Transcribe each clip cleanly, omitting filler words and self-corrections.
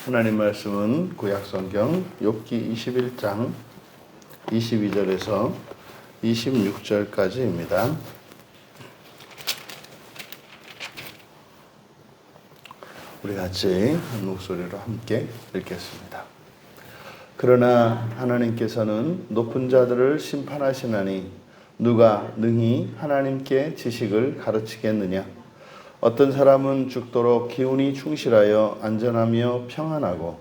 하나님 말씀은 구약성경 욥기 21장 22절에서 26절까지입니다. 우리 같이 한 목소리로 함께 읽겠습니다. 그러나 하나님께서는 높은 자들을 심판하시나니 누가 능히 하나님께 지식을 가르치겠느냐? 어떤 사람은 죽도록 기운이 충실하여 안전하며 평안하고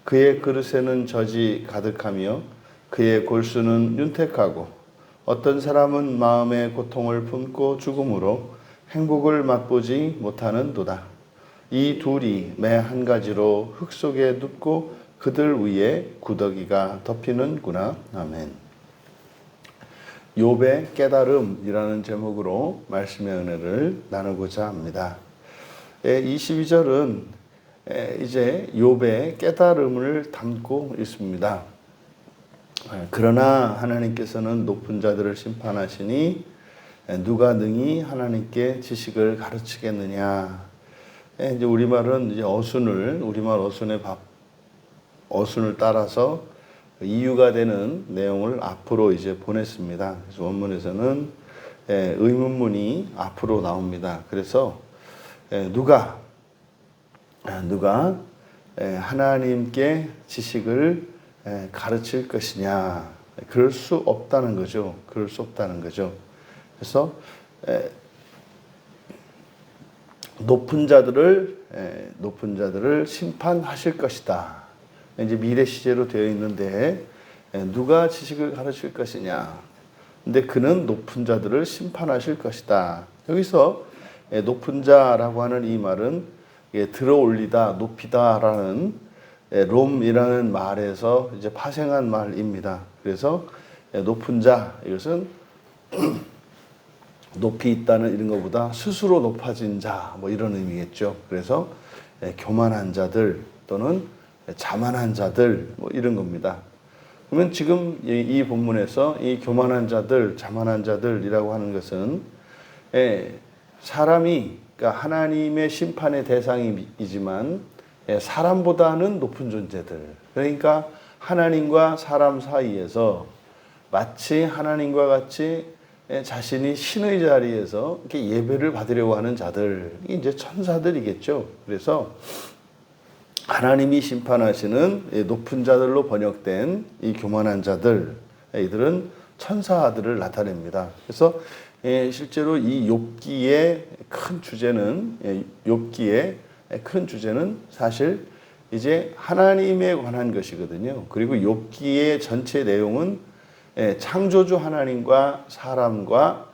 그의 그릇에는 젖이 가득하며 그의 골수는 윤택하고 어떤 사람은 마음의 고통을 품고 죽음으로 행복을 맛보지 못하는도다. 이 둘이 매 한 가지로 흙 속에 눕고 그들 위에 구더기가 덮이는구나. 아멘. 욥의 깨달음이라는 제목으로 말씀의 은혜를 나누고자 합니다. 22절은 이제 욥의 깨달음을 담고 있습니다. 그러나 하나님께서는 높은 자들을 심판하시니 누가 능히 하나님께 지식을 가르치겠느냐. 이제 우리말은 이제 우리말 어순을 따라서 이유가 되는 내용을 앞으로 이제 보냈습니다. 그래서 원문에서는 의문문이 앞으로 나옵니다. 그래서 누가 하나님께 지식을 가르칠 것이냐? 그럴 수 없다는 거죠. 그래서 높은 자들을 심판하실 것이다. 이제 미래 시제로 되어 있는데 누가 지식을 가르칠 것이냐? 근데 그는 높은 자들을 심판하실 것이다. 여기서 높은 자라고 하는 이 말은 들어올리다, 높이다라는 롬이라는 말에서 이제 파생한 말입니다. 그래서 높은 자, 이것은 높이 있다는 이런 것보다 스스로 높아진 자, 뭐 이런 의미겠죠. 그래서 교만한 자들 또는 자만한 자들, 뭐 이런 겁니다. 그러면 지금 이 본문에서 이 교만한 자들, 자만한 자들이라고 하는 것은 사람이, 그러니까 하나님의 심판의 대상이지만 사람보다는 높은 존재들. 그러니까 하나님과 사람 사이에서 마치 하나님과 같이 자신이 신의 자리에서 이렇게 예배를 받으려고 하는 자들, 이게 이제 천사들이겠죠. 그래서 하나님이 심판하시는 높은 자들로 번역된 이 교만한 자들, 이들은 천사들을 나타냅니다. 그래서 실제로 이 욥기의 큰 주제는 사실 이제 하나님에 관한 것이거든요. 그리고 욥기의 전체 내용은 창조주 하나님과 사람과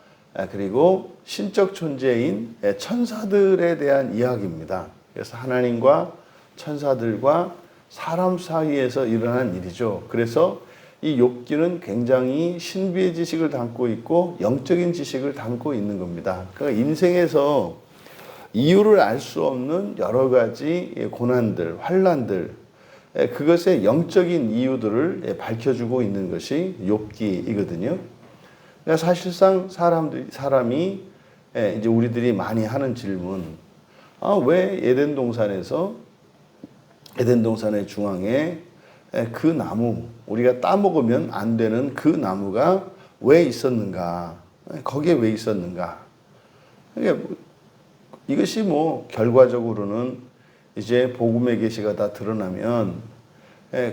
그리고 신적 존재인 천사들에 대한 이야기입니다. 그래서 하나님과 천사들과 사람 사이에서 일어난 일이죠. 그래서 이 욥기는 굉장히 신비의 지식을 담고 있고 영적인 지식을 담고 있는 겁니다. 그러니까 인생에서 이유를 알 수 없는 여러 가지 고난들, 환난들, 그것의 영적인 이유들을 밝혀주고 있는 것이 욥기이거든요. 그러니까 사실상 사람이 이제 우리들이 많이 하는 질문, 왜 에덴 동산의 중앙에 그 나무, 우리가 따먹으면 안 되는 그 나무가 왜 있었는가? 거기에 왜 있었는가? 이것이 결과적으로는 이제 복음의 계시가 다 드러나면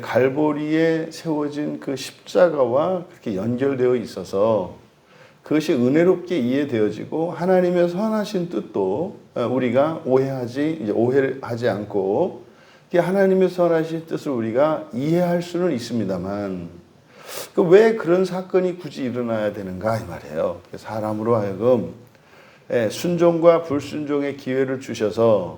갈보리에 세워진 그 십자가와 그렇게 연결되어 있어서 그것이 은혜롭게 이해되어지고 하나님의 선하신 뜻도 우리가 오해하지 않고 하나님의 선하신 뜻을 우리가 이해할 수는 있습니다만 왜 그런 사건이 굳이 일어나야 되는가 이 말이에요. 사람으로 하여금 순종과 불순종의 기회를 주셔서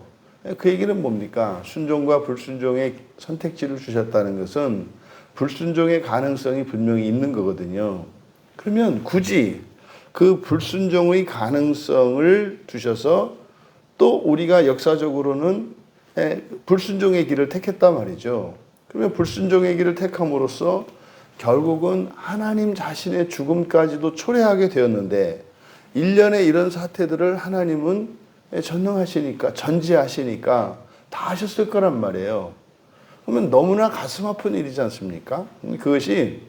그 얘기는 뭡니까? 순종과 불순종의 선택지를 주셨다는 것은 불순종의 가능성이 분명히 있는 거거든요. 그러면 굳이 그 불순종의 가능성을 주셔서 또 우리가 역사적으로는 불순종의 길을 택했단 말이죠. 그러면 불순종의 길을 택함으로써 결국은 하나님 자신의 죽음까지도 초래하게 되었는데 일련의 이런 사태들을 하나님은 전지하시니까 다 하셨을 거란 말이에요. 그러면 너무나 가슴 아픈 일이지 않습니까? 그것이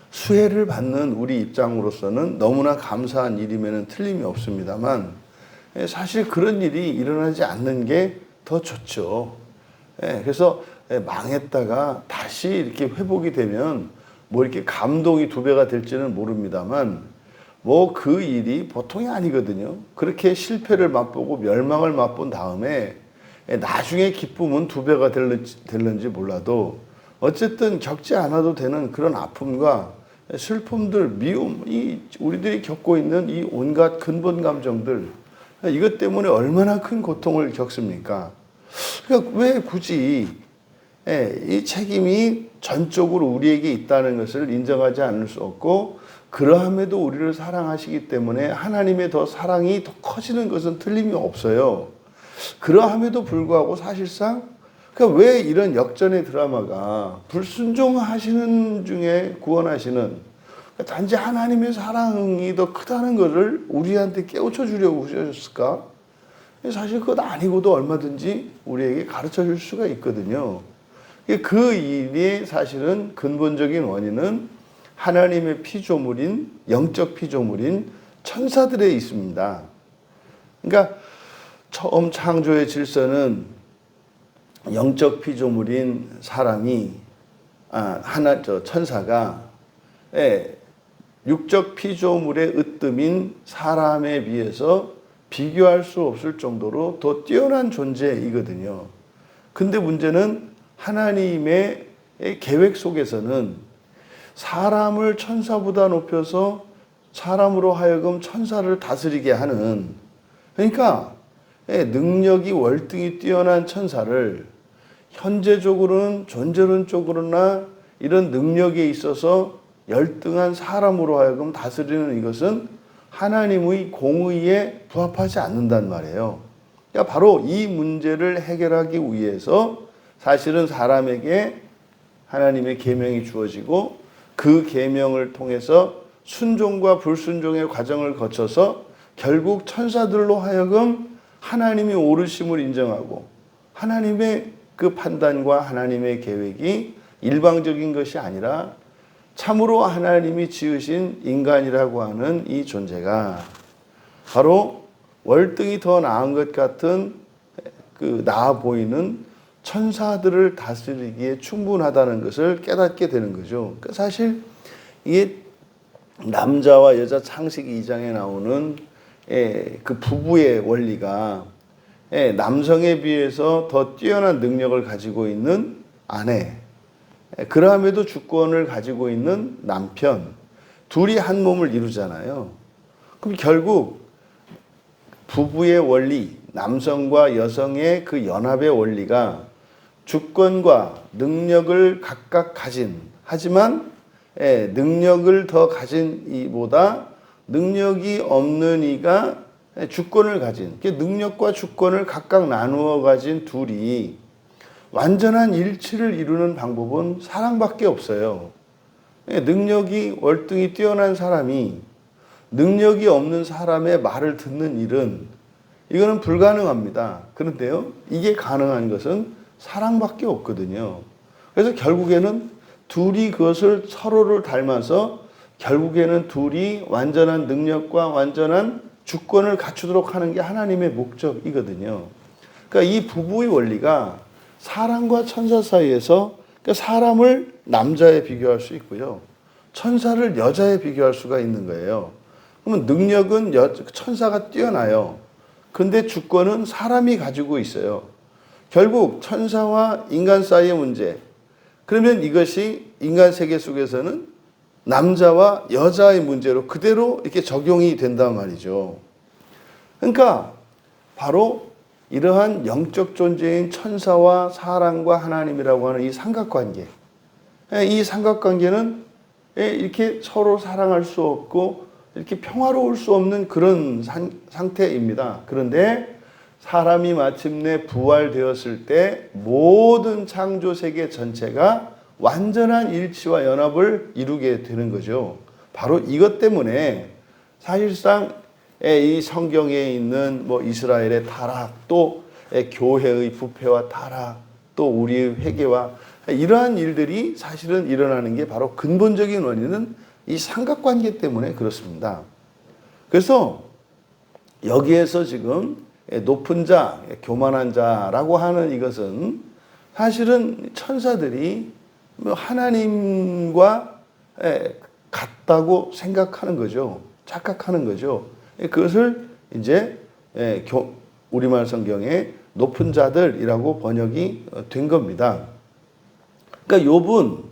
수혜를 받는 우리 입장으로서는 너무나 감사한 일임에는 틀림이 없습니다만 사실 그런 일이 일어나지 않는 게 더 좋죠. 그래서 망했다가 다시 이렇게 회복이 되면 뭐 이렇게 감동이 2배가 될지는 모릅니다만 뭐 그 일이 보통이 아니거든요. 그렇게 실패를 맛보고 멸망을 맛본 다음에 나중에 기쁨은 2배가 될는지 몰라도 어쨌든 겪지 않아도 되는 그런 아픔과 슬픔들, 미움, 우리들이 겪고 있는 이 온갖 근본 감정들, 이것 때문에 얼마나 큰 고통을 겪습니까? 그러니까 왜 굳이 이 책임이 전적으로 우리에게 있다는 것을 인정하지 않을 수 없고, 그러함에도 우리를 사랑하시기 때문에 하나님의 더 사랑이 더 커지는 것은 틀림이 없어요. 그러함에도 불구하고 사실상 그러니까 왜 이런 역전의 드라마가 불순종하시는 중에 구원하시는, 단지 하나님의 사랑이 더 크다는 것을 우리한테 깨우쳐 주려고 하셨을까? 사실 그것 아니고도 얼마든지 우리에게 가르쳐 줄 수가 있거든요. 그 일이 사실은 근본적인 원인은 하나님의 피조물인, 영적 피조물인 천사들에 있습니다. 그러니까 처음 창조의 질서는 영적 피조물인 사람이 천사가 육적 피조물의 으뜸인 사람에 비해서 비교할 수 없을 정도로 더 뛰어난 존재이거든요. 근데 문제는 하나님의 계획 속에서는 사람을 천사보다 높여서 사람으로 하여금 천사를 다스리게 하는, 그러니까 능력이 월등히 뛰어난 천사를 현재적으로는 존재론적으로나 이런 능력에 있어서 열등한 사람으로 하여금 다스리는 이것은 하나님의 공의에 부합하지 않는단 말이에요. 그러니까 바로 이 문제를 해결하기 위해서 사실은 사람에게 하나님의 계명이 주어지고 그 계명을 통해서 순종과 불순종의 과정을 거쳐서 결국 천사들로 하여금 하나님이 옳으심을 인정하고 하나님의 그 판단과 하나님의 계획이 일방적인 것이 아니라 참으로 하나님이 지으신 인간이라고 하는 이 존재가 바로 월등히 더 나은 것 같은 나아 보이는 천사들을 다스리기에 충분하다는 것을 깨닫게 되는 거죠. 그러니까 사실 이게 남자와 여자 창세기 2장에 나오는 그 부부의 원리가 남성에 비해서 더 뛰어난 능력을 가지고 있는 아내, 그러함에도 주권을 가지고 있는 남편, 둘이 한 몸을 이루잖아요. 그럼 결국 부부의 원리, 남성과 여성의 그 연합의 원리가 주권과 능력을 각각 가진, 하지만 능력을 더 가진 이보다 능력이 없는 이가 주권을 가진, 능력과 주권을 각각 나누어 가진 둘이 완전한 일치를 이루는 방법은 사랑밖에 없어요. 능력이 월등히 뛰어난 사람이 능력이 없는 사람의 말을 듣는 일은 이거는 불가능합니다. 그런데요, 이게 가능한 것은 사랑밖에 없거든요. 그래서 결국에는 둘이 그것을 서로를 닮아서 결국에는 둘이 완전한 능력과 완전한 주권을 갖추도록 하는 게 하나님의 목적이거든요. 그러니까 이 부부의 원리가 사람과 천사 사이에서, 그러니까 사람을 남자에 비교할 수 있고요, 천사를 여자에 비교할 수가 있는 거예요. 그러면 능력은 천사가 뛰어나요. 근데 주권은 사람이 가지고 있어요. 결국 천사와 인간 사이의 문제, 그러면 이것이 인간 세계 속에서는 남자와 여자의 문제로 그대로 이렇게 적용이 된단 말이죠. 그러니까 바로 이러한 영적 존재인 천사와 사람과 하나님이라고 하는 이 삼각관계, 이 삼각관계는 이렇게 서로 사랑할 수 없고 이렇게 평화로울 수 없는 그런 상태입니다. 그런데 사람이 마침내 부활되었을 때 모든 창조 세계 전체가 완전한 일치와 연합을 이루게 되는 거죠. 바로 이것 때문에 사실상 이 성경에 있는 이스라엘의 타락, 또 교회의 부패와 타락, 또 우리의 회개와 이러한 일들이 사실은 일어나는 게 바로 근본적인 원인은 이 삼각관계 때문에 그렇습니다. 그래서 여기에서 지금 높은 자, 교만한 자라고 하는 이것은 사실은 천사들이 하나님과 같다고 생각하는 거죠. 착각하는 거죠. 그것을 이제 우리말 성경에 높은 자들이라고 번역이 된 겁니다. 그러니까 욥은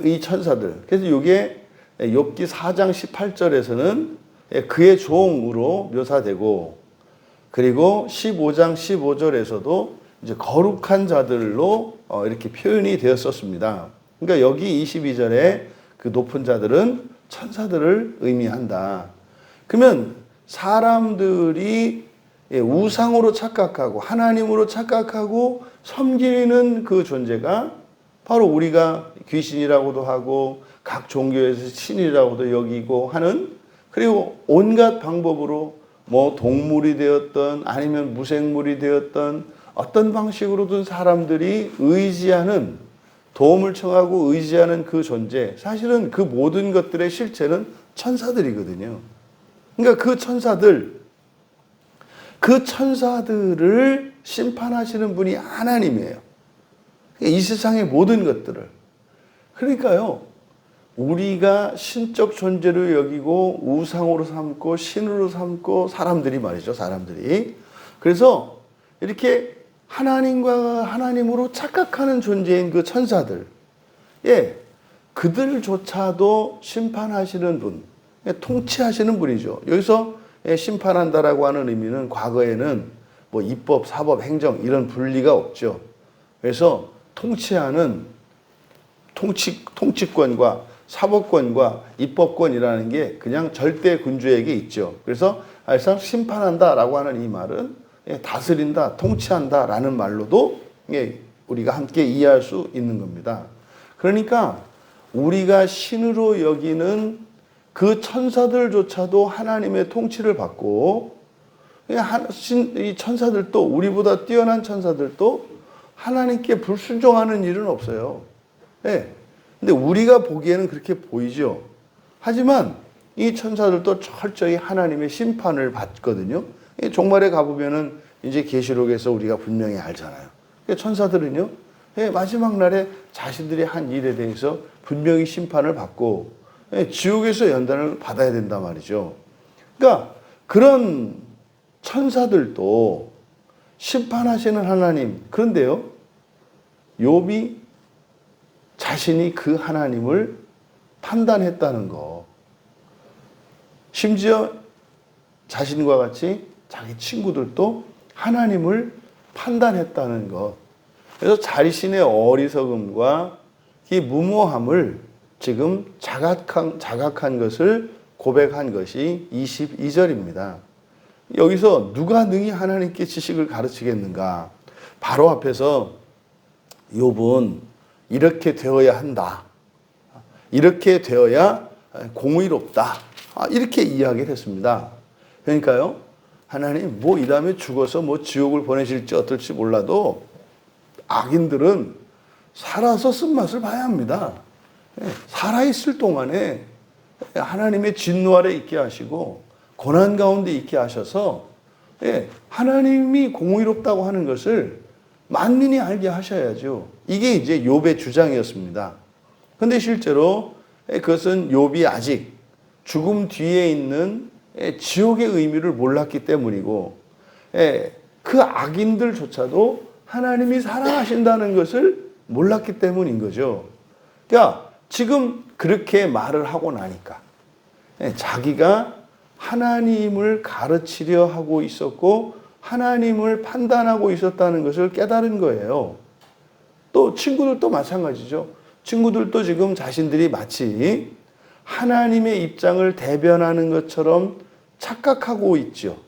이 천사들. 그래서 이게 욥기 4장 18절에서는 그의 종으로 묘사되고, 그리고 15장 15절에서도 이제 거룩한 자들로 이렇게 표현이 되었었습니다. 그러니까 여기 22절에 그 높은 자들은 천사들을 의미한다. 그러면 사람들이 우상으로 착각하고 하나님으로 착각하고 섬기는 그 존재가 바로 우리가 귀신이라고도 하고 각 종교에서 신이라고도 여기고 하는, 그리고 온갖 방법으로 뭐 동물이 되었던 아니면 무생물이 되었던 어떤 방식으로든 사람들이 의지하는, 도움을 청하고 의지하는 그 존재, 사실은 그 모든 것들의 실체는 천사들이거든요. 그러니까 그 천사들을 심판하시는 분이 하나님이에요. 이 세상의 모든 것들을. 그러니까요, 우리가 신적 존재로 여기고 우상으로 삼고 신으로 삼고 사람들이 말이죠, 사람들이. 그래서 이렇게 하나님으로 착각하는 존재인 그 천사들, 그들조차도 심판하시는 분, 통치하시는 분이죠. 여기서 심판한다라고 하는 의미는 과거에는 뭐 입법, 사법, 행정 이런 분리가 없죠. 그래서 통치하는 통치권과 사법권과 입법권이라는 게 그냥 절대 군주에게 있죠. 그래서 사실상 심판한다라고 하는 이 말은 다스린다, 통치한다라는 말로도 우리가 함께 이해할 수 있는 겁니다. 그러니까 우리가 신으로 여기는 그 천사들조차도 하나님의 통치를 받고, 이 천사들도, 우리보다 뛰어난 천사들도 하나님께 불순종하는 일은 없어요. 근데 우리가 보기에는 그렇게 보이죠. 하지만 이 천사들도 철저히 하나님의 심판을 받거든요. 종말에 가보면은 이제 계시록에서 우리가 분명히 알잖아요. 천사들은요, 마지막 날에 자신들이 한 일에 대해서 분명히 심판을 받고 지옥에서 연단을 받아야 된단 말이죠. 그러니까 그런 천사들도 심판하시는 하나님, 그런데요, 욥이 자신이 그 하나님을 판단했다는 거, 심지어 자신과 같이 자기 친구들도 하나님을 판단했다는 것, 그래서 자신의 어리석음과 이 무모함을 지금 자각한 것을 고백한 것이 22절입니다. 여기서 누가 능히 하나님께 지식을 가르치겠는가? 바로 앞에서 욥은 이렇게 되어야 한다, 이렇게 되어야 공의롭다, 이렇게 이야기를 했습니다. 그러니까요, 하나님 이 다음에 죽어서 지옥을 보내실지 어떨지 몰라도 악인들은 살아서 쓴맛을 봐야 합니다. 살아있을 동안에 하나님의 진노 아래 있게 하시고 고난 가운데 있게 하셔서 하나님이 공의롭다고 하는 것을 만민이 알게 하셔야죠. 이게 이제 욥의 주장이었습니다. 그런데 실제로 그것은 욥이 아직 죽음 뒤에 있는 지옥의 의미를 몰랐기 때문이고, 그 악인들조차도 하나님이 사랑하신다는 것을 몰랐기 때문인 거죠. 그러니까 지금 그렇게 말을 하고 나니까 자기가 하나님을 가르치려 하고 있었고 하나님을 판단하고 있었다는 것을 깨달은 거예요. 또 친구들도 마찬가지죠. 친구들도 지금 자신들이 마치 하나님의 입장을 대변하는 것처럼 착각하고 있죠.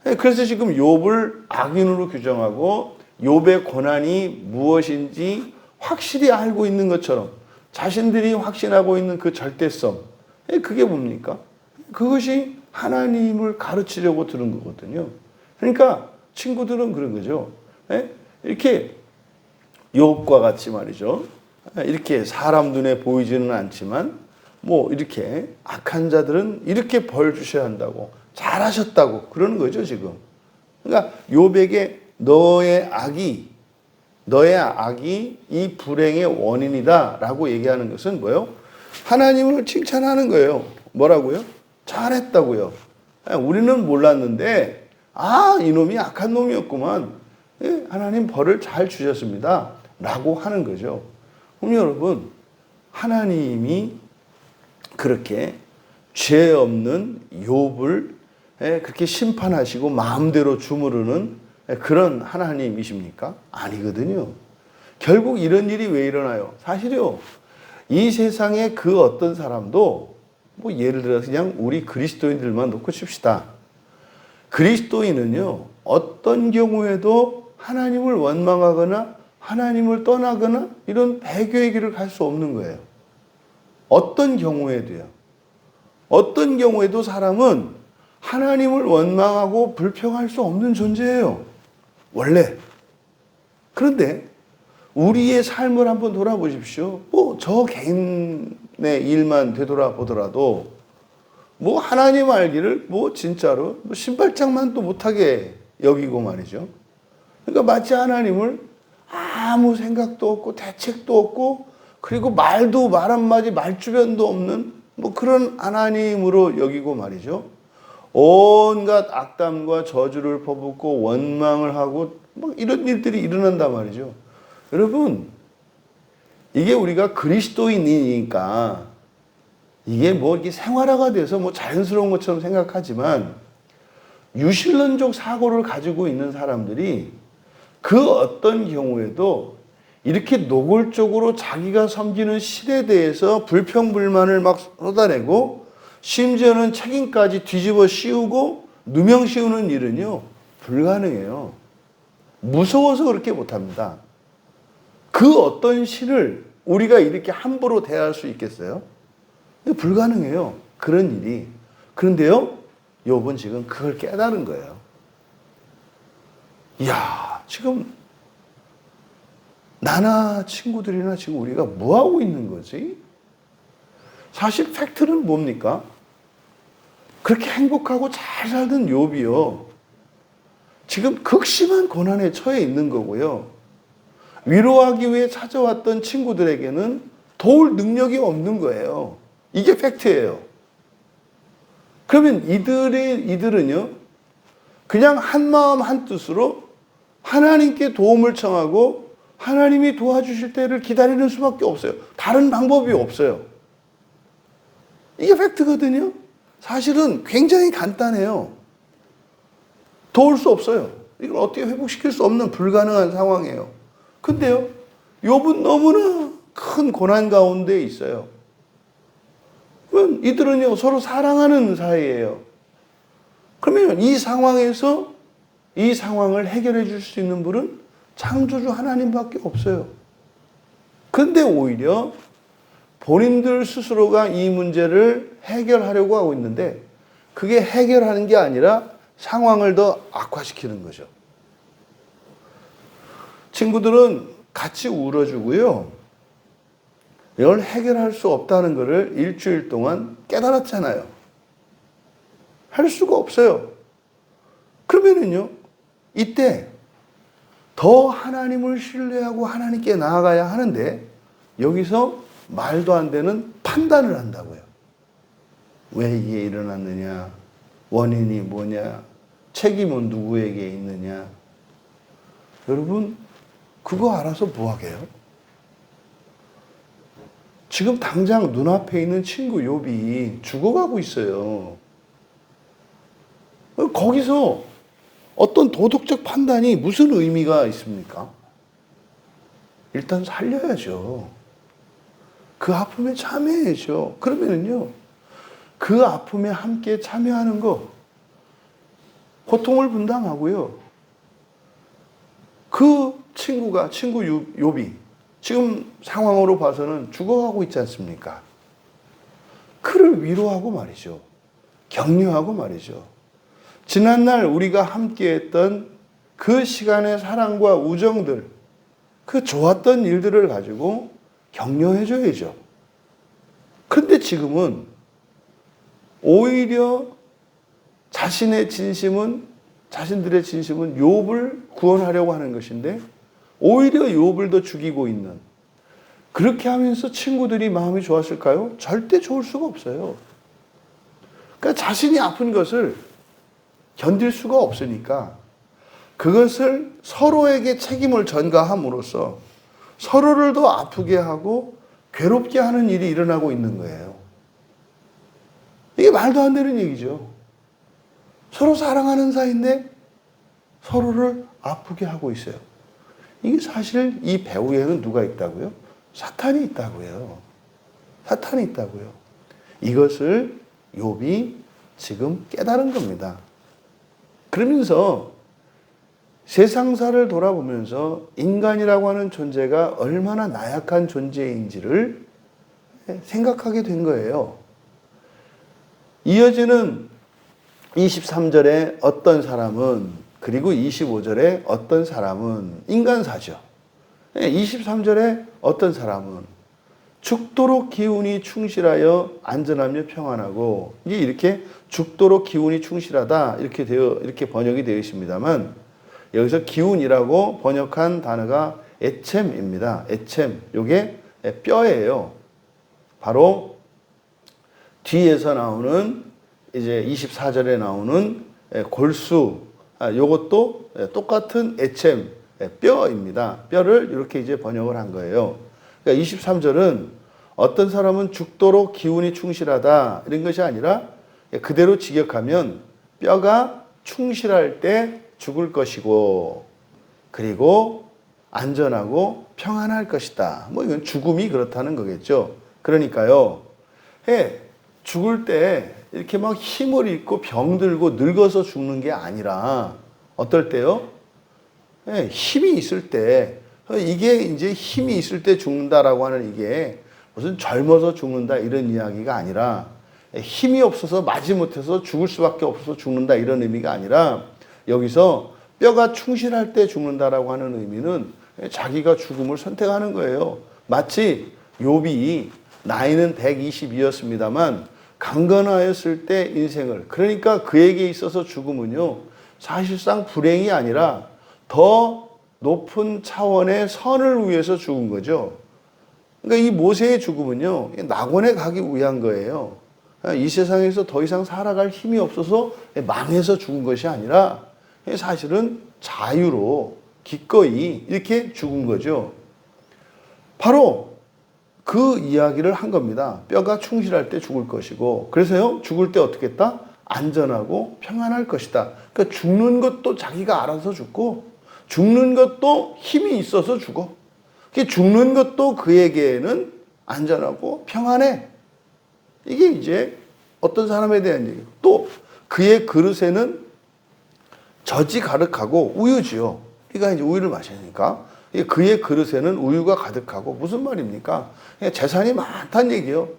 그래서 지금 욥을 악인으로 규정하고 욥의 고난이 무엇인지 확실히 알고 있는 것처럼 자신들이 확신하고 있는 그 절대성, 그게 뭡니까? 그것이 하나님을 가르치려고 들은 거거든요. 그러니까 친구들은 그런 거죠. 이렇게 욥과 같이 말이죠. 이렇게 사람 눈에 보이지는 않지만 뭐 이렇게 악한 자들은 이렇게 벌 주셔야 한다고, 잘하셨다고 그러는 거죠, 지금. 그러니까 욥에게 너의 악이 이 불행의 원인이다라고 얘기하는 것은 뭐예요? 하나님을 칭찬하는 거예요. 뭐라고요? 잘했다고요. 우리는 몰랐는데 이놈이 악한 놈이었구만. 하나님 벌을 잘 주셨습니다. 라고 하는 거죠. 그럼 여러분, 하나님이 그렇게 죄 없는 욥을 그렇게 심판하시고 마음대로 주무르는 그런 하나님이십니까? 아니거든요. 결국 이런 일이 왜 일어나요? 사실요, 이 세상에 그 어떤 사람도 뭐 예를 들어서 그냥 우리 그리스도인들만 놓고 칩시다. 그리스도인은요, 어떤 경우에도 하나님을 원망하거나 하나님을 떠나거나 이런 배교의 길을 갈 수 없는 거예요. 어떤 경우에도요. 어떤 경우에도 사람은 하나님을 원망하고 불평할 수 없는 존재예요. 원래. 그런데 우리의 삶을 한번 돌아보십시오. 뭐 저 개인의 일만 되돌아보더라도 뭐 하나님 알기를 뭐 진짜로 뭐 신발장만도 못하게 여기고 말이죠. 그러니까 마치 하나님을 아무 생각도 없고 대책도 없고 그리고 말도 말 한마디 말주변도 없는 뭐 그런 하나님으로 여기고 말이죠. 온갖 악담과 저주를 퍼붓고 원망을 하고 뭐 이런 일들이 일어난단 말이죠. 여러분, 이게 우리가 그리스도인이니까 이게 뭐 이렇게 생활화가 돼서 뭐 자연스러운 것처럼 생각하지만 유실론적 사고를 가지고 있는 사람들이 그 어떤 경우에도 이렇게 노골적으로 자기가 섬기는 신에 대해서 불평불만을 막 쏟아내고 심지어는 책임까지 뒤집어 씌우고 누명 씌우는 일은요, 불가능해요. 무서워서 그렇게 못합니다. 그 어떤 신을 우리가 이렇게 함부로 대할 수 있겠어요? 불가능해요. 그런 일이. 그런데요, 욥은 지금 그걸 깨달은 거예요. 이야, 지금 나나 친구들이나 지금 우리가 뭐 하고 있는 거지? 사실 팩트는 뭡니까? 그렇게 행복하고 잘 살던 욥이요, 지금 극심한 고난에 처해 있는 거고요. 위로하기 위해 찾아왔던 친구들에게는 도울 능력이 없는 거예요. 이게 팩트예요. 그러면 이들은요, 그냥 한마음 한뜻으로 하나님께 도움을 청하고 하나님이 도와주실 때를 기다리는 수밖에 없어요. 다른 방법이 없어요. 이게 팩트거든요. 사실은 굉장히 간단해요. 도울 수 없어요. 이걸 어떻게 회복시킬 수 없는 불가능한 상황이에요. 근데요, 욥은 너무나 큰 고난 가운데 있어요. 그러면 이들은요, 서로 사랑하는 사이예요. 그러면 이 상황에서 이 상황을 해결해 줄 수 있는 분은 창조주 하나님밖에 없어요. 근데 오히려 본인들 스스로가 이 문제를 해결하려고 하고 있는데 그게 해결하는 게 아니라 상황을 더 악화시키는 거죠. 친구들은 같이 울어주고요, 이걸 해결할 수 없다는 것을 일주일 동안 깨달았잖아요. 할 수가 없어요. 그러면은요, 이때 더 하나님을 신뢰하고 하나님께 나아가야 하는데 여기서 말도 안 되는 판단을 한다고요. 왜 이게 일어났느냐? 원인이 뭐냐? 책임은 누구에게 있느냐? 여러분, 그거 알아서 뭐 하게요? 지금 당장 눈앞에 있는 친구 욥이 죽어가고 있어요. 거기서 어떤 도덕적 판단이 무슨 의미가 있습니까? 일단 살려야죠. 그 아픔에 참여해야죠. 그러면은요, 그 아픔에 함께 참여하는 거, 고통을 분담하고요. 그 친구 욥이 지금 상황으로 봐서는 죽어가고 있지 않습니까? 그를 위로하고 말이죠. 격려하고 말이죠. 지난날 우리가 함께했던 그 시간의 사랑과 우정들, 그 좋았던 일들을 가지고 격려해줘야죠. 그런데 지금은 오히려 자신들의 진심은 욥을 구원하려고 하는 것인데 오히려 욥을 더 죽이고 있는, 그렇게 하면서 친구들이 마음이 좋았을까요? 절대 좋을 수가 없어요. 그러니까 자신이 아픈 것을 견딜 수가 없으니까 그것을 서로에게 책임을 전가함으로써 서로를 더 아프게 하고 괴롭게 하는 일이 일어나고 있는 거예요. 이게 말도 안 되는 얘기죠. 서로 사랑하는 사이인데 서로를 아프게 하고 있어요. 이게 사실 이 배후에는 누가 있다고요? 사탄이 있다고요. 사탄이 있다고요. 이것을 욥이 지금 깨달은 겁니다. 그러면서 세상사를 돌아보면서 인간이라고 하는 존재가 얼마나 나약한 존재인지를 생각하게 된 거예요. 이어지는 23절에 어떤 사람은, 그리고 25절에 어떤 사람은 인간사죠. 23절에 어떤 사람은 죽도록 기운이 충실하여 안전하며 평안하고, 이게 이렇게 죽도록 기운이 충실하다 이렇게 번역이 되어 있습니다만, 여기서 기운이라고 번역한 단어가 에쳄입니다. 에쳄. 요게 뼈예요. 바로 뒤에서 나오는 이제 24절에 나오는 골수, 요것도 똑같은 에쳄, 뼈입니다. 뼈를 이렇게 이제 번역을 한 거예요. 그러니까 23절은 어떤 사람은 죽도록 기운이 충실하다 이런 것이 아니라 그대로 직역하면 뼈가 충실할 때 죽을 것이고, 그리고 안전하고 평안할 것이다. 뭐 이건 죽음이 그렇다는 거겠죠. 그러니까요, 죽을 때 이렇게 막 힘을 잃고 병들고 늙어서 죽는 게 아니라 어떨 때요? 힘이 있을 때, 이게 이제 힘이 있을 때 죽는다라고 하는, 이게 무슨 젊어서 죽는다 이런 이야기가 아니라, 힘이 없어서 마지못해서 죽을 수밖에 없어서 죽는다 이런 의미가 아니라, 여기서 뼈가 충실할 때 죽는다라고 하는 의미는 자기가 죽음을 선택하는 거예요. 마치 욥이 나이는 120이었습니다만 강건하였을 때 인생을, 그러니까 그에게 있어서 죽음은요 사실상 불행이 아니라 더 높은 차원의 선을 위해서 죽은 거죠. 그러니까 이 모세의 죽음은요 낙원에 가기 위한 거예요. 이 세상에서 더 이상 살아갈 힘이 없어서 망해서 죽은 것이 아니라 사실은 자유로 기꺼이 이렇게 죽은 거죠. 바로 그 이야기를 한 겁니다. 뼈가 충실할 때 죽을 것이고, 그래서요 죽을 때 어떻게 했다? 안전하고 평안할 것이다. 그러니까 죽는 것도 자기가 알아서 죽고, 죽는 것도 힘이 있어서 죽어. 죽는 것도 그에게는 안전하고 평안해. 이게 이제 어떤 사람에 대한 얘기예요. 또 그의 그릇에는 젖이 가득하고 우유지요. 그러니까 이제 우유를 마시니까 그의 그릇에는 우유가 가득하고, 무슨 말입니까? 재산이 많다는 얘기예요.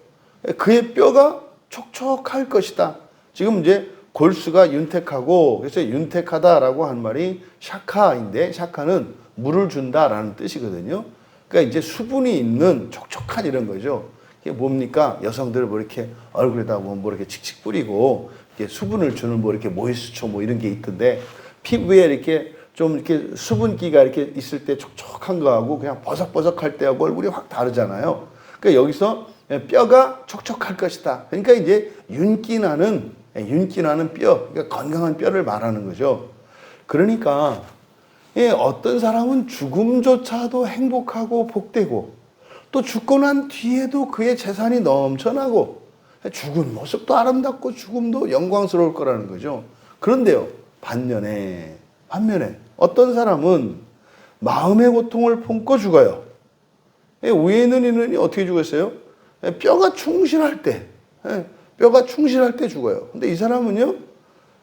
그의 뼈가 촉촉할 것이다. 지금 이제 골수가 윤택하고, 그래서 윤택하다라고 한 말이 샤카인데, 샤카는 물을 준다라는 뜻이거든요. 그러니까 이제 수분이 있는 촉촉한 이런 거죠. 이게 뭡니까? 여성들 뭐 이렇게 얼굴에다 뭐 이렇게 칙칙 뿌리고 이렇게 수분을 주는 뭐 이렇게 모이스처 뭐 이런 게 있던데, 피부에 이렇게 좀 이렇게 수분기가 이렇게 있을 때 촉촉한 거하고 그냥 버석버석할 때하고 얼굴이 확 다르잖아요. 그러니까 여기서 뼈가 촉촉할 것이다. 그러니까 이제 윤기 나는 뼈, 그러니까 건강한 뼈를 말하는 거죠. 그러니까 어떤 사람은 죽음조차도 행복하고 복되고, 또 죽고 난 뒤에도 그의 재산이 넘쳐나고, 죽은 모습도 아름답고 죽음도 영광스러울 거라는 거죠. 그런데요, 반면에 어떤 사람은 마음의 고통을 품고 죽어요. 위에 있는 이는 어떻게 죽었어요? 뼈가 충실할 때 죽어요. 근데 이 사람은요,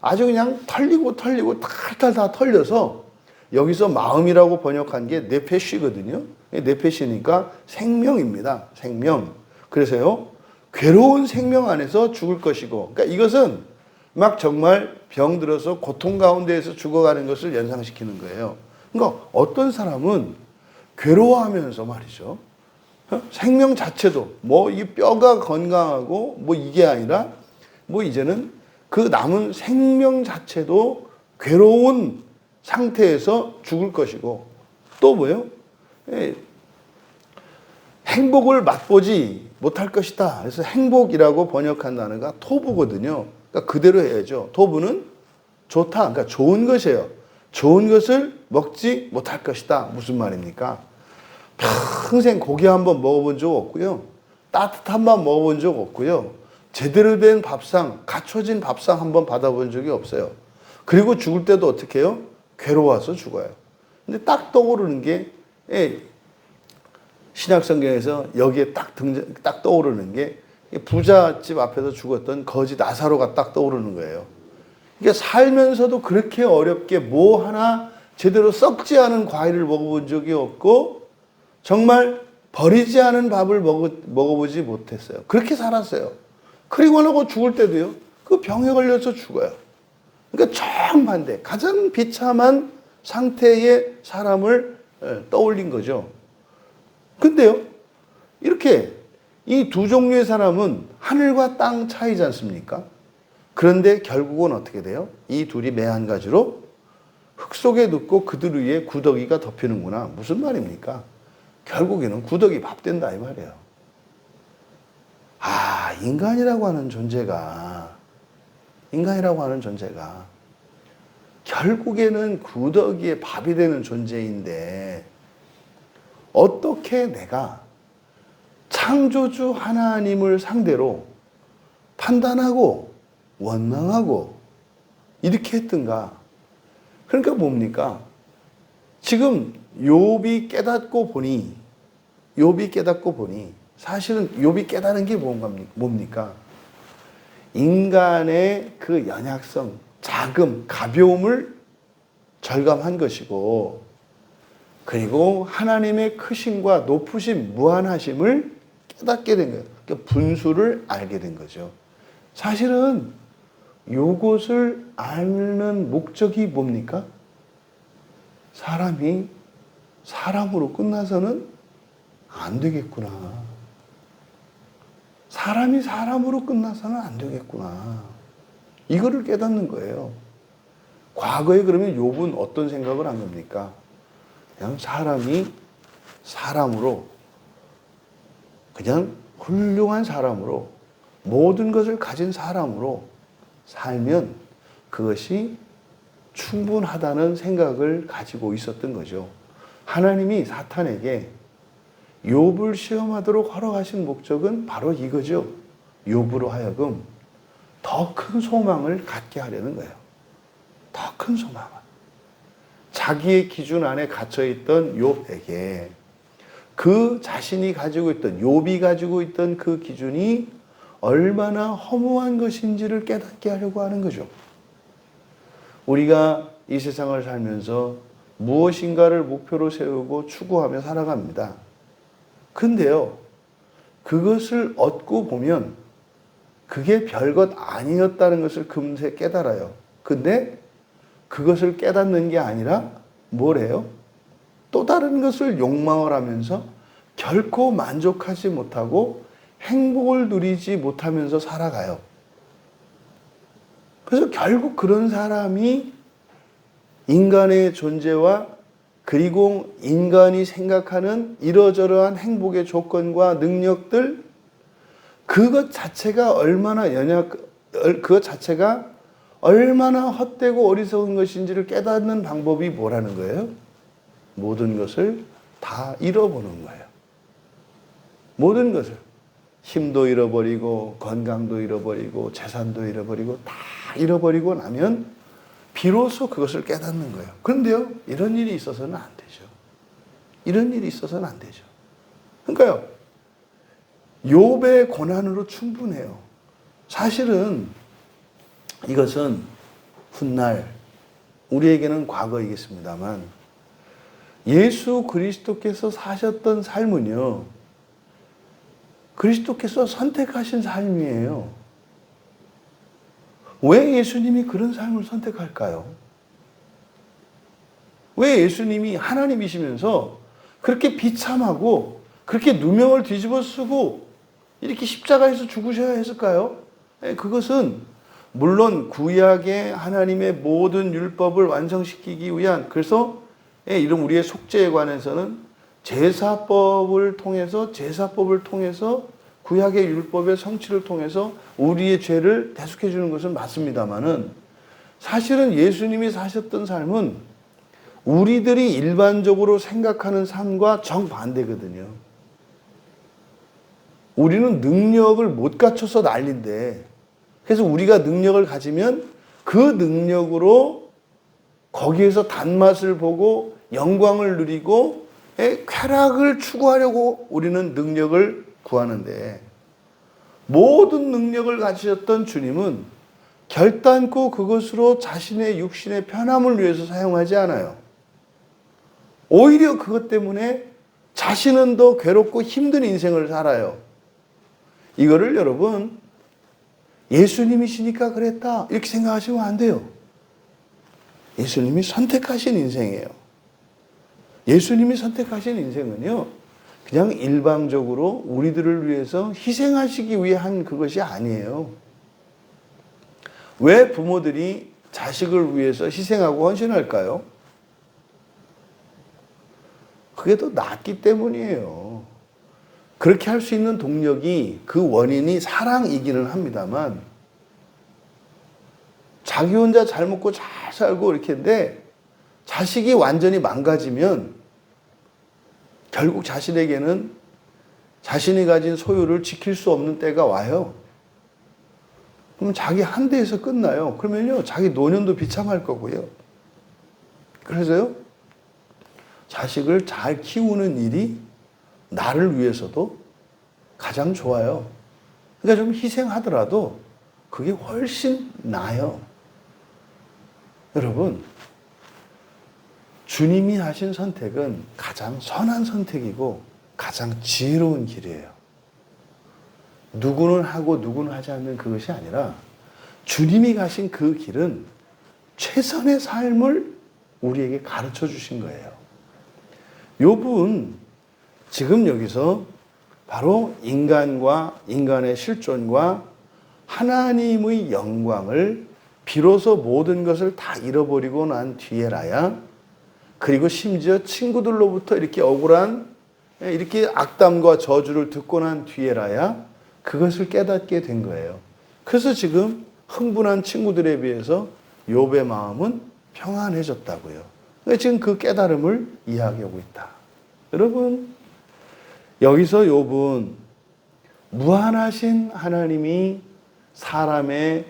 아주 그냥 털리고 탈탈 다 털려서, 여기서 마음이라고 번역한 게 네페시거든요. 네페시니까 생명입니다. 생명. 그래서요, 괴로운 생명 안에서 죽을 것이고, 그러니까 이것은 막 정말 병들어서 고통 가운데에서 죽어가는 것을 연상시키는 거예요. 그러니까 어떤 사람은 괴로워하면서 말이죠. 생명 자체도 뭐 이 뼈가 건강하고 뭐 이게 아니라 뭐 이제는 그 남은 생명 자체도 괴로운 상태에서 죽을 것이고 또 뭐예요? 행복을 맛보지 못할 것이다. 그래서 행복이라고 번역한 단어가 토부거든요. 그러니까 그대로 해야죠. 토부는 좋다. 그러니까 좋은 것이에요. 좋은 것을 먹지 못할 것이다. 무슨 말입니까? 평생 고기 한번 먹어본 적 없고요. 따뜻한 밥 먹어본 적 없고요. 제대로 된 밥상, 갖춰진 밥상 한번 받아본 적이 없어요. 그리고 죽을 때도 어떻게 해요? 괴로워서 죽어요. 근데 딱 떠오르는 게 신약성경에서 여기에 딱 떠오르는 게 부잣집 앞에서 죽었던 거지 나사로가 딱 떠오르는 거예요. 그러니까 살면서도 그렇게 어렵게 뭐 하나 제대로 썩지 않은 과일을 먹어본 적이 없고 정말 버리지 않은 밥을 먹어보지 못했어요. 그렇게 살았어요. 그리고 나고 죽을 때도요. 그 병에 걸려서 죽어요. 그러니까 정반대, 가장 비참한 상태의 사람을 떠올린 거죠. 근데요, 이렇게 이 두 종류의 사람은 하늘과 땅 차이지 않습니까? 그런데 결국은 어떻게 돼요? 이 둘이 매 한 가지로 흙 속에 눕고 그들 위에 구더기가 덮이는구나. 무슨 말입니까? 결국에는 구더기 밥 된다 이 말이에요. 아, 인간이라고 하는 존재가 결국에는 구더기에 밥이 되는 존재인데 어떻게 내가 창조주 하나님을 상대로 판단하고 원망하고 이렇게 했던가? 그러니까 뭡니까? 지금 욥이 깨닫고 보니 사실은 욥이 깨달은 게 뭡니까? 인간의 그 연약성, 자금, 가벼움을 절감한 것이고 그리고 하나님의 크심과 높으심, 무한하심을 깨닫게 된 거예요. 그러니까 분수를 알게 된 거죠. 사실은 이것을 아는 목적이 뭡니까? 사람이 사람으로 끝나서는 안 되겠구나. 사람이 사람으로 끝나서는 안 되겠구나. 이거를 깨닫는 거예요. 과거에 그러면 욥은 어떤 생각을 한 겁니까? 그냥 사람이 사람으로 그냥 훌륭한 사람으로 모든 것을 가진 사람으로 살면 그것이 충분하다는 생각을 가지고 있었던 거죠. 하나님이 사탄에게 욥을 시험하도록 허락하신 목적은 바로 이거죠. 욥으로 하여금 더 큰 소망을 갖게 하려는 거예요. 더 큰 소망을. 자기의 기준 안에 갇혀있던 욥에게 그 자신이 가지고 있던, 욥이 가지고 있던 그 기준이 얼마나 허무한 것인지를 깨닫게 하려고 하는 거죠. 우리가 이 세상을 살면서 무엇인가를 목표로 세우고 추구하며 살아갑니다. 근데요, 그것을 얻고 보면 그게 별것 아니었다는 것을 금세 깨달아요. 근데 그것을 깨닫는 게 아니라 뭐래요? 또 다른 것을 욕망을 하면서 결코 만족하지 못하고 행복을 누리지 못하면서 살아가요. 그래서 결국 그런 사람이 인간의 존재와 그리고 인간이 생각하는 이러저러한 행복의 조건과 능력들, 그것 자체가 그것 자체가 얼마나 헛되고 어리석은 것인지를 깨닫는 방법이 뭐라는 거예요? 모든 것을 다 잃어보는 거예요. 모든 것을. 힘도 잃어버리고 건강도 잃어버리고 재산도 잃어버리고 다 잃어버리고 나면 비로소 그것을 깨닫는 거예요. 그런데요, 이런 일이 있어서는 안 되죠. 이런 일이 있어서는 안 되죠. 그러니까요, 욥의 고난으로 충분해요. 사실은 이것은 훗날 우리에게는 과거이겠습니다만 예수 그리스도께서 사셨던 삶은요, 그리스도께서 선택하신 삶이에요. 왜 예수님이 그런 삶을 선택할까요? 왜 예수님이 하나님이시면서 그렇게 비참하고 그렇게 누명을 뒤집어 쓰고 이렇게 십자가에서 죽으셔야 했을까요? 그것은 물론 구약의 하나님의 모든 율법을 완성시키기 위한, 그래서 이런 우리의 속죄에 관해서는 제사법을 통해서 구약의 율법의 성취를 통해서 우리의 죄를 대속해 주는 것은 맞습니다만은, 사실은 예수님이 사셨던 삶은 우리들이 일반적으로 생각하는 삶과 정반대거든요. 우리는 능력을 못 갖춰서 난리인데, 그래서 우리가 능력을 가지면 그 능력으로 거기에서 단맛을 보고 영광을 누리고 쾌락을 추구하려고 우리는 능력을 구하는데, 모든 능력을 가지셨던 주님은 결단코 그것으로 자신의 육신의 편함을 위해서 사용하지 않아요. 오히려 그것 때문에 자신은 더 괴롭고 힘든 인생을 살아요. 이거를 여러분, 예수님이시니까 그랬다 이렇게 생각하시면 안 돼요. 예수님이 선택하신 인생이에요. 예수님이 선택하신 인생은요, 그냥 일방적으로 우리들을 위해서 희생하시기 위해 한 그것이 아니에요. 왜 부모들이 자식을 위해서 희생하고 헌신할까요? 그게 더 낫기 때문이에요. 그렇게 할 수 있는 동력이, 그 원인이 사랑이기는 합니다만, 자기 혼자 잘 먹고 잘 살고 이렇게 했는데 자식이 완전히 망가지면 결국 자신에게는 자신이 가진 소유를 지킬 수 없는 때가 와요. 그럼 자기 한 대에서 끝나요. 그러면요, 자기 노년도 비참할 거고요. 그래서요, 자식을 잘 키우는 일이 나를 위해서도 가장 좋아요. 그러니까 좀 희생하더라도 그게 훨씬 나아요. 여러분, 주님이 하신 선택은 가장 선한 선택이고 가장 지혜로운 길이에요. 누구는 하고 누구는 하지 않는 그것이 아니라, 주님이 가신 그 길은 최선의 삶을 우리에게 가르쳐 주신 거예요. 욥은 지금 여기서 바로 인간의 실존과 하나님의 영광을 비로소 모든 것을 다 잃어버리고 난 뒤에라야, 그리고 심지어 친구들로부터 이렇게 억울한, 이렇게 악담과 저주를 듣고 난 뒤에라야 그것을 깨닫게 된 거예요. 그래서 지금 흥분한 친구들에 비해서 욥의 마음은 평안해졌다고요. 그러니까 지금 그 깨달음을 이야기하고 있다. 여러분, 여기서 욥은 무한하신 하나님이 사람의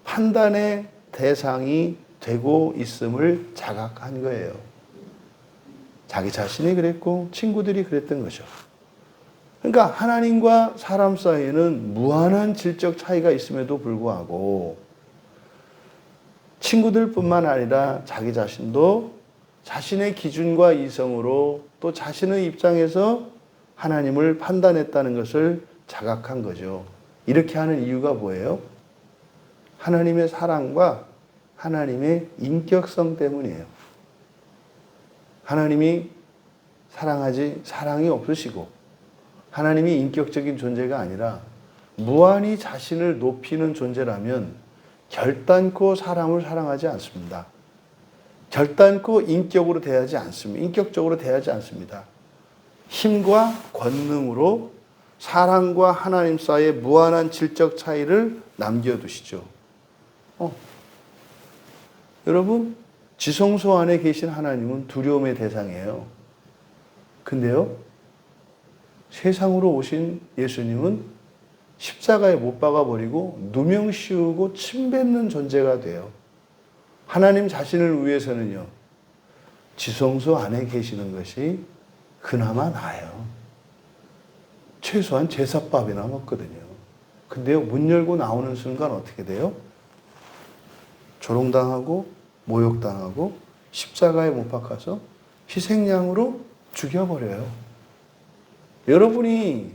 판단의 대상이 되고 있음을 자각한 거예요. 자기 자신이 그랬고 친구들이 그랬던 거죠. 그러니까 하나님과 사람 사이에는 무한한 질적 차이가 있음에도 불구하고 친구들뿐만 아니라 자기 자신도 자신의 기준과 이성으로 또 자신의 입장에서 하나님을 판단했다는 것을 자각한 거죠. 이렇게 하는 이유가 뭐예요? 하나님의 사랑과 하나님의 인격성 때문이에요. 하나님이 사랑이 없으시고 하나님이 인격적인 존재가 아니라 무한히 자신을 높이는 존재라면 결단코 사람을 사랑하지 않습니다. 결단코 인격적으로 대하지 않습니다. 힘과 권능으로 사랑과 하나님 사이의 무한한 질적 차이를 남겨두시죠. 여러분, 지성소 안에 계신 하나님은 두려움의 대상이에요. 근데요, 세상으로 오신 예수님은 십자가에 못 박아버리고 누명 씌우고 침 뱉는 존재가 돼요. 하나님 자신을 위해서는요, 지성소 안에 계시는 것이 그나마 나아요. 최소한 제사밥이나 먹거든요. 근데요, 문 열고 나오는 순간 어떻게 돼요? 조롱당하고 모욕당하고 십자가에 못 박아서 희생양으로 죽여버려요. 여러분이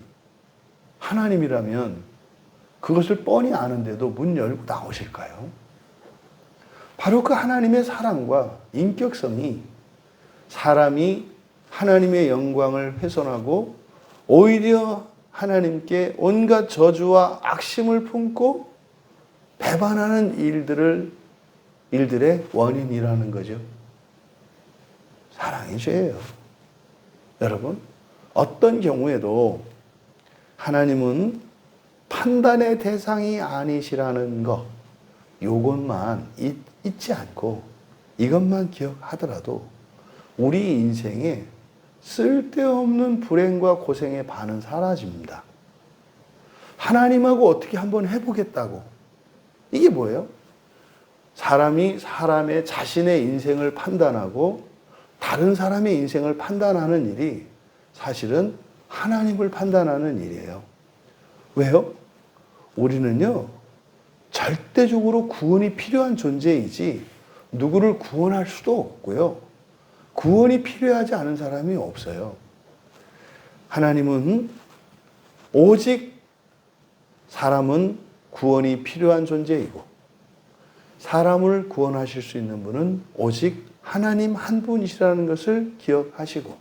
하나님이라면 그것을 뻔히 아는데도 문 열고 나오실까요? 바로 그 하나님의 사랑과 인격성이 사람이 하나님의 영광을 훼손하고 오히려 하나님께 온갖 저주와 악심을 품고 배반하는 일들의 원인이라는 거죠. 사랑의 죄예요. 여러분, 어떤 경우에도 하나님은 판단의 대상이 아니시라는 것, 요것만 잊지 않고 이것만 기억하더라도 우리 인생에 쓸데없는 불행과 고생의 반은 사라집니다. 하나님하고 어떻게 한번 해보겠다고. 이게 뭐예요? 사람이 사람의 자신의 인생을 판단하고 다른 사람의 인생을 판단하는 일이 사실은 하나님을 판단하는 일이에요. 왜요? 우리는요, 절대적으로 구원이 필요한 존재이지 누구를 구원할 수도 없고요. 구원이 필요하지 않은 사람이 없어요. 하나님은 오직 사람은 구원이 필요한 존재이고 사람을 구원하실 수 있는 분은 오직 하나님 한 분이시라는 것을 기억하시고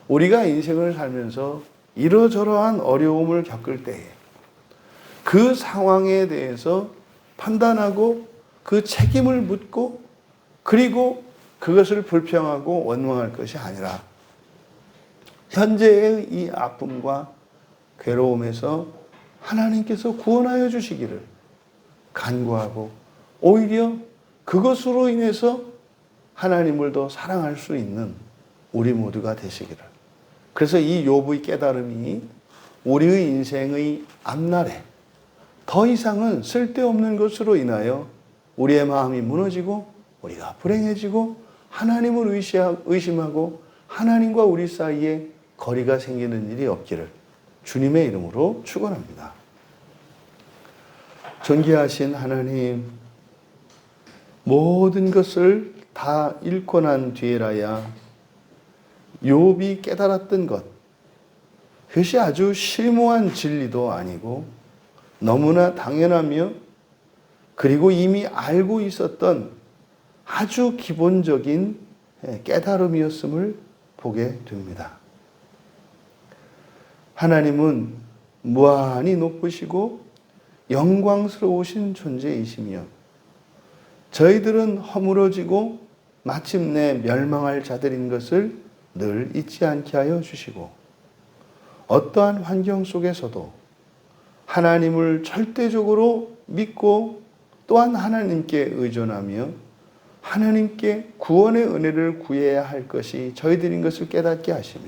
우리가 인생을 살면서 이러저러한 어려움을 겪을 때에 그 상황에 대해서 판단하고 그 책임을 묻고 그리고 그것을 불평하고 원망할 것이 아니라 현재의 이 아픔과 괴로움에서 하나님께서 구원하여 주시기를 간구하고 오히려 그것으로 인해서 하나님을 더 사랑할 수 있는 우리 모두가 되시기를. 그래서 이 욥의 깨달음이 우리의 인생의 앞날에 더 이상은 쓸데없는 것으로 인하여 우리의 마음이 무너지고 우리가 불행해지고 하나님을 의심하고 하나님과 우리 사이에 거리가 생기는 일이 없기를 주님의 이름으로 축원합니다. 존귀하신 하나님, 모든 것을 다 잃고 난 뒤에라야 욥이 깨달았던 것, 그것이 아주 심오한 진리도 아니고 너무나 당연하며 그리고 이미 알고 있었던 아주 기본적인 깨달음이었음을 보게 됩니다. 하나님은 무한히 높으시고 영광스러우신 존재이시며 저희들은 허물어지고 마침내 멸망할 자들인 것을 늘 잊지 않게 하여 주시고 어떠한 환경 속에서도 하나님을 절대적으로 믿고 또한 하나님께 의존하며 하나님께 구원의 은혜를 구해야 할 것이 저희들인 것을 깨닫게 하시며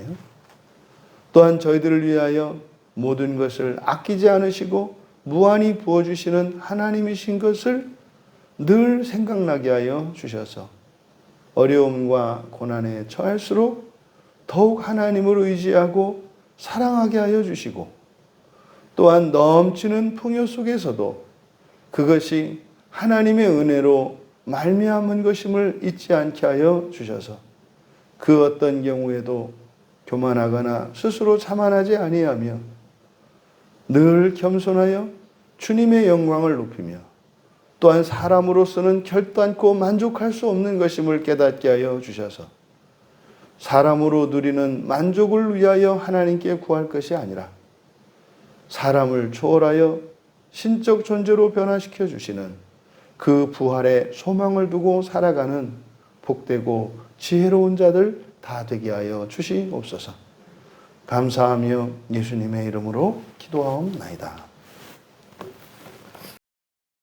또한 저희들을 위하여 모든 것을 아끼지 않으시고 무한히 부어주시는 하나님이신 것을 늘 생각나게 하여 주셔서 어려움과 고난에 처할수록 더욱 하나님을 의지하고 사랑하게 하여 주시고 또한 넘치는 풍요 속에서도 그것이 하나님의 은혜로 말미암은 것임을 잊지 않게 하여 주셔서 그 어떤 경우에도 교만하거나 스스로 자만하지 아니하며 늘 겸손하여 주님의 영광을 높이며 또한 사람으로서는 결단코 만족할 수 없는 것임을 깨닫게 하여 주셔서 사람으로 누리는 만족을 위하여 하나님께 구할 것이 아니라 사람을 초월하여 신적 존재로 변화시켜 주시는 그 부활의 소망을 두고 살아가는 복되고 지혜로운 자들 다 되게 하여 주시옵소서. 감사하며 예수님의 이름으로 기도하옵나이다.